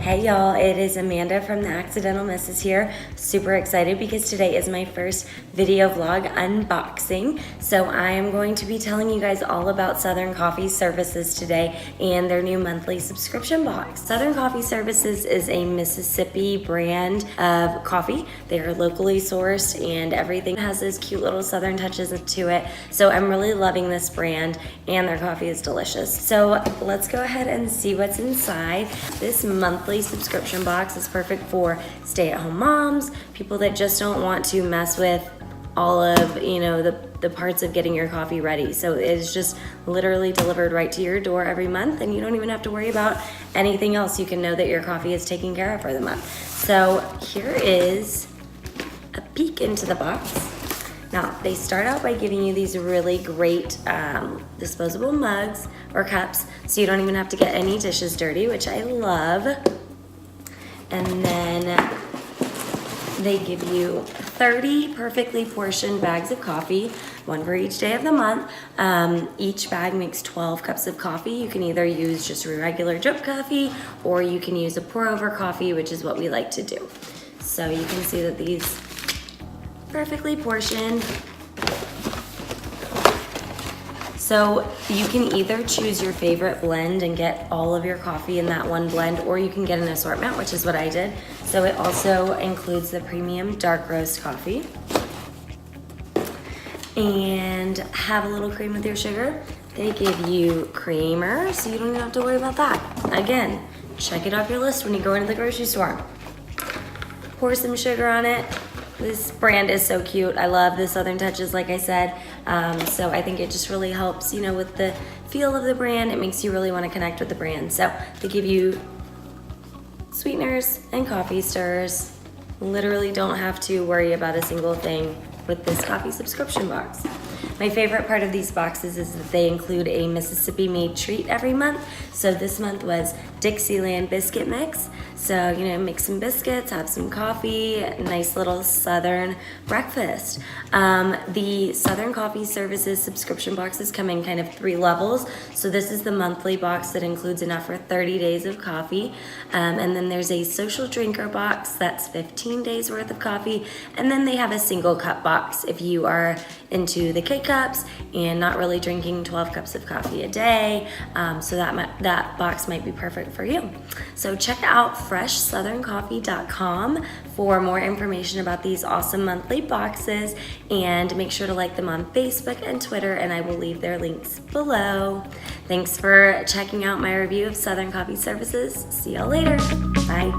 Hey y'all, it is Amanda from The Accidental Misses here. Super excited because today is my first video vlog unboxing. So I am going to be telling you guys all about Southern Coffee Services today and their new monthly subscription box. Southern Coffee Services is a Mississippi brand of coffee. They are locally sourced and everything has those cute little Southern touches to it. So I'm really loving this brand and their coffee is delicious. So let's go ahead and see what's inside. This monthly subscription box is perfect for stay-at-home moms, people that just don't want to mess with all of the parts of getting your coffee ready. So it is just literally delivered right to your door every month, and you don't even have to worry about anything else. You can know that your coffee is taken care of for the month. So here is a peek into the box. Now, they start out by giving you these really great disposable mugs or cups, so you don't even have to get any dishes dirty, which I love. And then they give you 30 perfectly portioned bags of coffee, one for each day of the month. Each bag makes 12 cups of coffee. You can either use just regular drip coffee, or you can use a pour-over coffee, which is what we like to do. So you can see that these perfectly portioned. So you can either choose your favorite blend and get all of your coffee in that one blend, or you can get an assortment, which is what I did. So it also includes the premium dark roast coffee and have a little cream with your sugar. They give you creamer, so you don't even have to worry about that. Again, check it off your list when you go into the grocery store. Pour some sugar on it. This brand is so cute. I love the Southern touches, like I said. So I think it just really helps, with the feel of the brand. It makes you really want to connect with the brand. So they give you sweeteners and coffee stirrers. Literally don't have to worry about a single thing with this coffee subscription box. My favorite part of these boxes is that they include a Mississippi-made treat every month. So this month was Dixieland biscuit mix. So, make some biscuits, have some coffee, nice little Southern breakfast. The Southern Coffee Services subscription boxes come in kind of 3 levels. So this is the monthly box that includes enough for 30 days of coffee. And then there's a social drinker box that's 15 days worth of coffee. And then they have a single cup box if you are into the K-cups and not really drinking 12 cups of coffee a day. So that box might be perfect for you. So check out freshsoutherncoffee.com for more information about these awesome monthly boxes, and make sure to like them on Facebook and Twitter, and I will leave their links below. Thanks for checking out my review of Southern Coffee Services. See y'all later. Bye.